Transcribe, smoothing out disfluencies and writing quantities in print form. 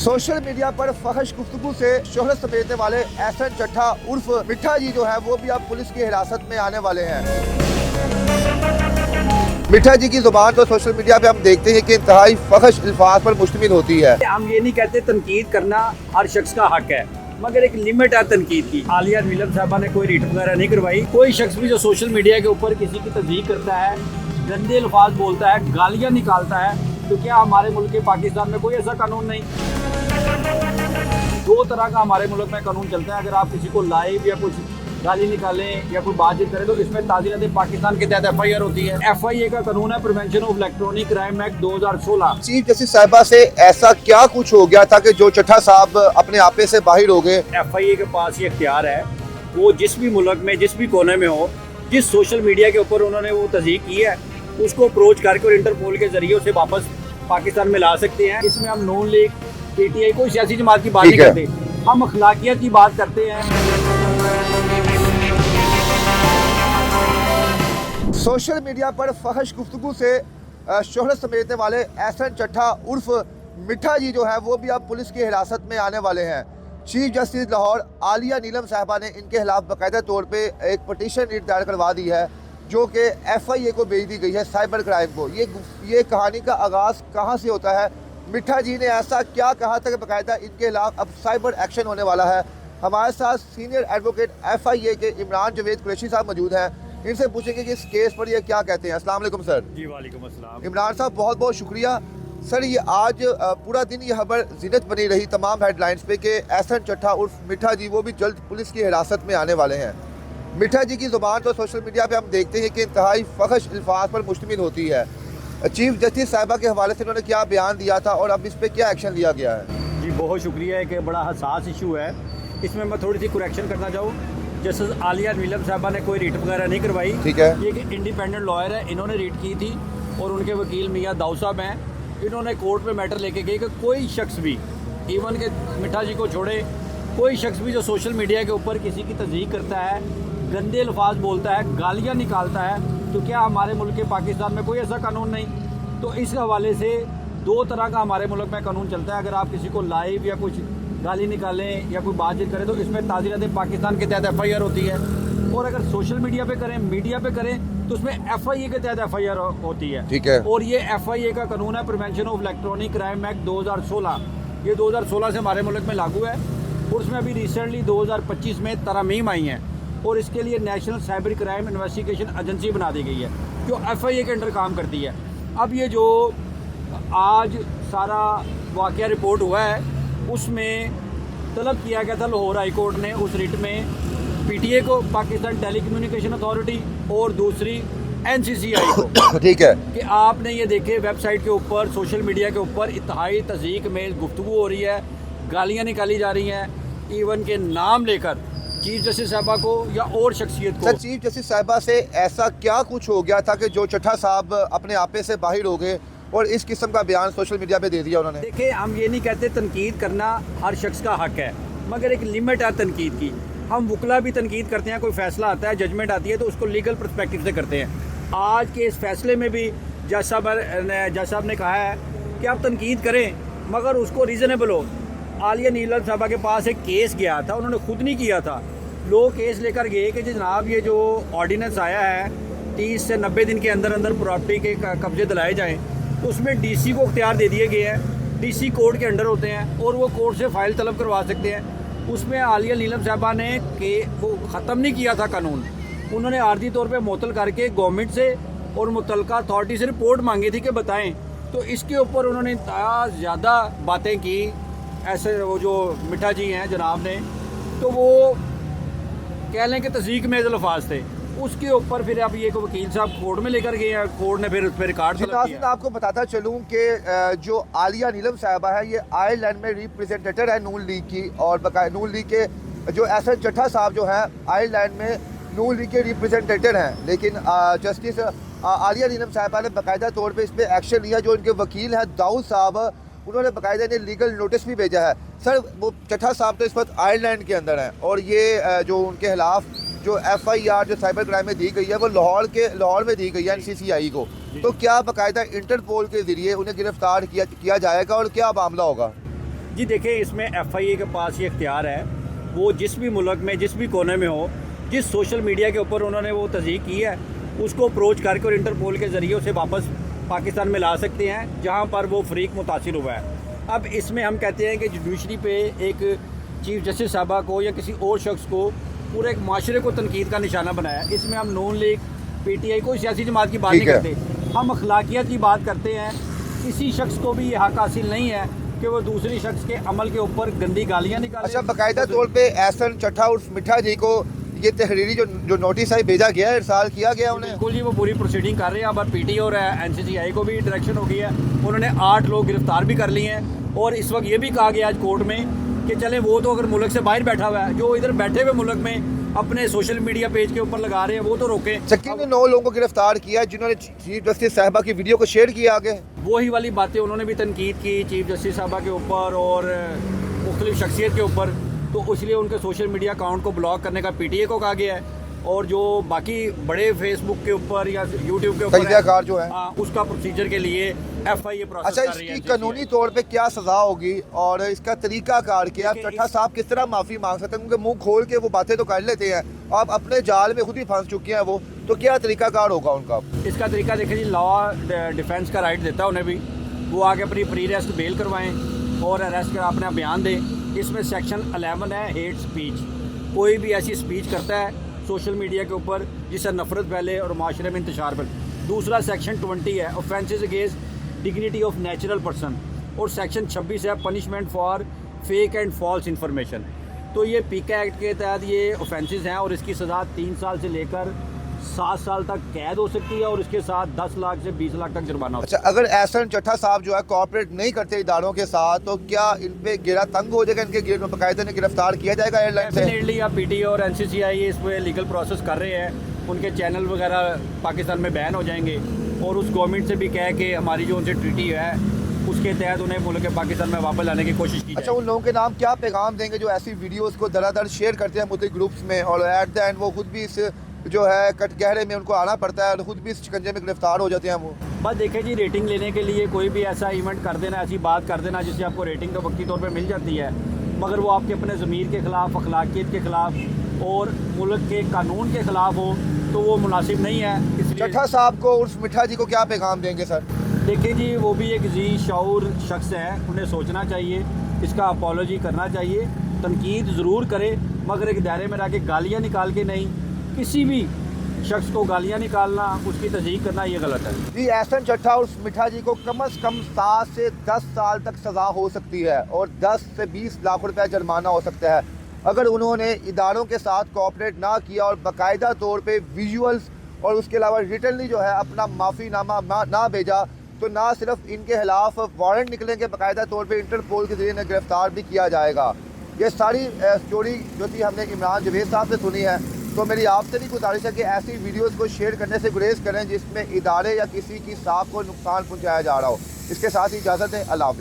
Social media पर फहश गुफ्तगू से शोहरत समेटने वाले एहसन चट्ठा उर्फ मिठा जी जो है वो भी अब पुलिस की हिरासत में आने वाले हैं। मिठा जी की जुबान तो सोशल मीडिया पे हम देखते हैं कि इंतहाई फहश अल्फाज पर मुश्तमिल होती है। हम ये नहीं कहते तनकीद करना हर शख्स का हक है, मगर एक लिमिट है तनकीद की। आलिया नीलम साहबा ने कोई रीट वगैरह नहीं करवाई। कोई शख्स भी जो सोशल मीडिया के ऊपर किसी की तस्दीक करता है, गंदे अल्फाज बोलता है, गालियाँ निकालता है, तो क्या हमारे मुल्क के पाकिस्तान में कोई ऐसा कानून नहीं? दो तरह का हमारे मुल्क में कानून चलता है। अगर आप किसी को लाइव या कुछ गाली निकालें या कोई बातचीत करें तो इसमें ताज़ीरात पाकिस्तान के तहत FIR होती है। FIA का कानून है prevention of electronic crime act 2016। Chief justice साहिबा से ऐसा क्या कुछ हो गया था कि जो चट्ठा साहब अपने आपे से बाहर हो गए? FIA के पास ये इख्तियार है, वो जिस भी मुल्क में जिस भी कोने में हो, जिस सोशल मीडिया के ऊपर उन्होंने वो तस्दीक की है उसको अप्रोच करके और इंटरपोल के जरिए उसे वापस पाकिस्तान में ला सकते हैं। इसमें हम नून लीग, PTI कोई सियासी जमात की बात नहीं करते, हम अखलाकियत की बात करते हैं। सोशल मीडिया पर फहश गुफ्तगू से शोहरत समेटने वाले एहसन चट्ठा उर्फ मिठा जी जो है वो भी अब पुलिस की हिरासत में आने वाले हैं। चीफ जस्टिस लाहौर आलिया नीलम साहबा ने इनके खिलाफ बाकायदा तौर पे एक पटिशन रीट दायर करवा दी है जो कि FIA को भेज दी गई है, साइबर क्राइम को। ये कहानी का आगाज़ कहाँ से होता है? मिठा जी ने ऐसा क्या कहा था कि बाकायदा इनके खिलाफ अब साइबर एक्शन होने वाला है? हमारे साथ सीनियर एडवोकेट FIA के इमरान जवेद कुरैशी साहब मौजूद हैं। इनसे पूछेंगे कि इस केस पर ये क्या कहते हैं। अस्सलाम वालेकुम सर। जी वालेकुम अस्सलाम। इमरान साहब बहुत बहुत शुक्रिया सर। ये आज पूरा दिन ये खबर ज़िनत बनी रही तमाम हेडलाइंस पे कि एहसन चट्ठा उर्फ मिठा जी वो भी जल्द पुलिस की हिरासत में आने वाले हैं। मिठा जी की ज़ुबान तो सोशल मीडिया पे हम देखते हैं कि इंतहाई फहश अल्फाज पर मुश्तमिल होती है। चीफ जस्टिस साहिबा के हवाले से उन्होंने क्या बयान दिया था और अब इस पर क्या एक्शन लिया गया है? जी बहुत शुक्रिया है कि बड़ा हसास इशू है, इसमें मैं थोड़ी सी कुरेक्शन करना चाहूँ। जस्टिस आलिया नीलम साहबा ने कोई रीट वगैरह नहीं करवाई। ठीक है। ये एक इंडिपेंडेंट लॉयर है, इन्होंने रीट की थी और उनके वकील मियाँ दाऊ साहब हैं। इन्होंने कोर्ट में मैटर लेके गए कि कोई शख्स भी, इवन के मिठा जी को छोड़े, कोई शख्स भी जो सोशल मीडिया के ऊपर किसी की तस्दीक करता है, गंदे अल्फाज बोलता है, गालियाँ निकालता है, तो क्या हमारे मुल्क के पाकिस्तान में कोई ऐसा कानून नहीं? तो इस हवाले से दो तरह का हमारे मुल्क में कानून चलता है। अगर आप किसी को लाइव या कुछ गाली निकालें या कोई बातचीत करें तो इसमें ताज़ीरात पाकिस्तान के तहत FIR होती है, और अगर सोशल मीडिया पे करें, मीडिया पे करें तो उसमें FIA के तहत FIR होती है। ठीक है। और ये FIA का कानून है prevention of electronic crime act 2016। ये 2016 से हमारे मुल्क में लागू है और उसमें अभी रिसेंटली 2025 में तरमीम आई हैं और इसके लिए national cyber crime investigation agency बना दी गई है जो FIA के अंडर काम करती है। अब ये जो आज सारा वाक़या रिपोर्ट हुआ है उसमें तलब किया गया था लाहौर हाई कोर्ट ने उस रिट में PTI को, पाकिस्तान टेलीकम्युनिकेशन अथॉरिटी, और दूसरी NCCI को। ठीक है। कि आपने ये देखे वेबसाइट के ऊपर, सोशल मीडिया के ऊपर इंतहाई तज़ीक में गुफ्तगू हो रही है, गालियाँ निकाली जा रही हैं, इवन के नाम लेकर चीफ जस्टिस साहबा को या और शख्सियत को। सर, चीफ जस्टिस साहबा से ऐसा क्या कुछ हो गया था कि जो चट्ठा साहब अपने आपे से बाहर हो गए और इस किस्म का बयान सोशल मीडिया पे दे दिया उन्होंने? देखिए, हम ये नहीं कहते तनकीद करना हर शख्स का हक है, मगर एक लिमिट है तनकीद की। हम वकला भी तनकीद करते हैं, कोई फैसला आता है, जजमेंट आती है तो उसको लीगल पर्सपेक्टिव से करते हैं। आज के इस फैसले में भी जज साहब ने कहा है कि आप तनकीद करें मगर उसको रीज़नेबल हो। आलिया नीलम साहबा के पास एक केस गया था, उन्होंने खुद नहीं किया था, लोग केस लेकर गए कि जनाब ये जो ऑर्डिनेंस आया है 30 से 90 दिन के अंदर अंदर प्रॉपर्टी के कब्जे दिलाए जाएँ, तो उसमें DC को इख्तियार दे दिए गए हैं। DC कोर्ट के अंडर होते हैं और वो कोर्ट से फाइल तलब करवा सकते हैं। उसमें आलिया नीलम साहबा ने कि वो ख़त्म नहीं किया था कानून, उन्होंने आर्जी तौर पे मुअत्तल करके गवर्नमेंट से और मुतल्लिका अथॉरिटी से रिपोर्ट मांगी थी कि बताएं। तो इसके ऊपर उन्होंने ज़्यादा बातें की, ऐसे वो जो मिठा जी हैं जनाब ने, तो वो कह लें कि तस्दीक में अल्फाज थे। उसके ऊपर फिर अब ये को वकील साहब कोर्ट में लेकर गए हैं, कोर्ट ने फिर उस पर रिकॉर्ड तलब किया। आपको बताता चलूं कि जो आलिया नीलम साहबा है ये आयरलैंड में रिप्रेजेंटेटिव है नून लीग की, और नून लीग के जो एहसन चट्ठा साहब जो है आयरलैंड में नून लीग के रिप्रेजेंटेटिव हैं। लेकिन जस्टिस आलिया नीलम साहबा ने बाकायदा तौर पर इस पर एक्शन लिया। जो इनके वकील हैं दाऊद साहब, उन्होंने बाकायदा इन्हें लीगल नोटिस भी भेजा है। सर, वो चट्ठा साहब तो इस वक्त आयरलैंड के अंदर हैं और ये जो उनके खिलाफ जो FIR जो साइबर क्राइम में दी गई है वो लाहौर में दी गई है NCCI को। तो क्या बाकायदा इंटरपोल के ज़रिए उन्हें गिरफ्तार किया जाएगा और क्या मामला होगा? जी देखिए, इसमें FIA के पास ये इख्तियार है, वो जिस भी मुल्क में जिस भी कोने में हो, जिस सोशल मीडिया के ऊपर उन्होंने वो तस्दीक की है, उसको अप्रोच करके और इंटरपोल के ज़रिए उसे वापस पाकिस्तान में ला सकते हैं जहाँ पर वो फ़रीक मुतासिर हुआ है। अब इसमें हम कहते हैं कि जुडिशरी पे एक चीफ जस्टिस साहबा को या किसी और शख्स को पूरे एक माशरे को तनकीद का निशाना बनाया। इसमें हम नून लीग, PTI कोई सियासी जमात की बात नहीं करते, हम अखलाकियत की बात करते हैं। किसी शख्स को भी ये हक हासिल नहीं है कि वो दूसरी शख्स के अमल के ऊपर गंदी गालियाँ निकाले। अच्छा, बाकायदा तौर पे एहसन चट्ठा उर्फ मिठा जी को ये तहरीरी जो नोटिस है भेजा गया है, इरसाल किया गया उन्हें? बिल्कुल जी, वो पूरी प्रोसीडिंग कर रहे हैं। अब PTI और NCCI को भी डायरेक्शन हो गई है, उन्होंने 8 लोग गिरफ्तार भी कर लिए हैं। और इस वक्त ये भी कहा गया आज कोर्ट में कि चले वो तो अगर मुल्क से बाहर बैठा हुआ है, जो इधर बैठे हुए मुल्क में अपने सोशल मीडिया पेज के ऊपर लगा रहे हैं, वो तो रोकें। चक्की ने 9 लोगों को गिरफ्तार किया जिन्होंने चीफ जस्टिस साहबा की वीडियो को शेयर किया आगे। वही वाली बातें उन्होंने भी तनकीद की चीफ जस्टिस साहबा के ऊपर और मुख्तलिफ शख्सियत के ऊपर, तो इसलिए उनके सोशल मीडिया अकाउंट को ब्लॉक करने का PTI को कहा गया है। और जो बाकी बड़े फेसबुक के ऊपर या यूट्यूब के ऊपर जो है उसका प्रोसीजर के लिए FIA प्रोसेस अच्छा, कर रही है। इसकी कानूनी तौर पे क्या सजा होगी और इसका तरीका कार क्या? चट्ठा साहब किस तरह माफी मांग सकते हैं? क्योंकि मुंह खोल के वो बातें तो कर लेते हैं, आप अपने जाल में खुद ही फंस चुके हैं वो, तो क्या तरीका कार होगा उनका? इसका तरीका देखें जी, लॉ डिफेंस का राइट देता है उन्हें भी, वो आगे अपनी प्री अरेस्ट बेल करवाएं और अरेस्ट कर अपना बयान दें। इसमें सेक्शन 11 है हेट स्पीच। कोई भी ऐसी स्पीच करता है सोशल मीडिया के ऊपर जिससे नफरत फैले और माशरे में इंतशार फैले। दूसरा सेक्शन 20 है offences against dignity of natural person, और सेक्शन 26 है punishment for fake and false information. तो ये पीका एक्ट के तहत ये ऑफेंसेस हैं और इसकी सज़ा 3 साल से लेकर 7 साल तक कैद हो सकती है और इसके साथ 10 लाख से 20 लाख तक जुर्माना हो सकता है। अच्छा, अगर एहसन चट्ठा साहब जो है कोऑपरेट नहीं करते इदारों के साथ, तो क्या इन पे घेरा तंग हो जाएगा? इनके बाकायदा ने गिरफ्तार किया जाएगा एयरलाइन से? डेफिनेटली आप PTI और NCCI इस पर लीगल प्रोसेस कर रहे हैं, उनके चैनल वगैरह पाकिस्तान में बैन हो जाएंगे और उस गवर्नमेंट से भी कह के हमारी जो उनसे ट्रीटी है उसके तहत उन्हें मुल्क पाकिस्तान में वापस लाने की कोशिश की। अच्छा, उन लोगों के नाम क्या पैगाम देंगे जो ऐसी वीडियोस को दरादर शेयर करते हैं मुख्तलिफ ग्रुप्स में और एट द एंड वो खुद भी इस जो है कटघरे में उनको आना पड़ता है और खुद भी इस शिकंजे में गिरफ्तार हो जाते हैं? वो बस देखें जी, रेटिंग लेने के लिए कोई भी ऐसा इवेंट कर देना, ऐसी बात कर देना जिससे आपको रेटिंग तो वक्ती तौर पे मिल जाती है, मगर वो आपके अपने ज़मीर के ख़िलाफ़, अखलाकियत के ख़िलाफ़ और मुल्क के कानून के ख़िलाफ़ हो तो वो मुनासिब नहीं है। इसलिए चट्ठा साहब को उर्फ मिठा जी को क्या पैगाम देंगे सर? देखिए जी, वो भी एक जी शऊर शख्स है, उन्हें सोचना चाहिए, इसका अपॉलोजी करना चाहिए, तनकीद ज़रूर करे मगर एक दायरे में रह के गालियाँ निकाल के नहीं। किसी भी शख्स को गालियाँ निकालना, उसकी तस्दीक करना, ये गलत है जी। एहसन चट्ठा और मिठा जी को कम से कम 7 से 10 साल तक सज़ा हो सकती है और 10 से 20 लाख रुपए जुर्माना हो सकता है अगर उन्होंने इदारों के साथ कोऑपरेट ना किया और बाकायदा तौर पे विजुअल्स और उसके अलावा रिटनली जो है अपना माफ़ीनामा ना भेजा, तो ना सिर्फ इनके खिलाफ वारंट निकलेंगे, बाकायदा तौर पे इंटरपोल के जरिए गिरफ्तार भी किया जाएगा। ये सारी स्टोरी जो थी हमने इमरान जवेद साहब से सुनी है, तो मेरी आपसे भी गुजारिश है कि ऐसी वीडियोस को शेयर करने से गुरेज करें जिसमें इदारे या किसी की साख को नुकसान पहुंचाया जा रहा हो। इसके साथ ही इजाज़त है, अल्लाह हाफ़िज़।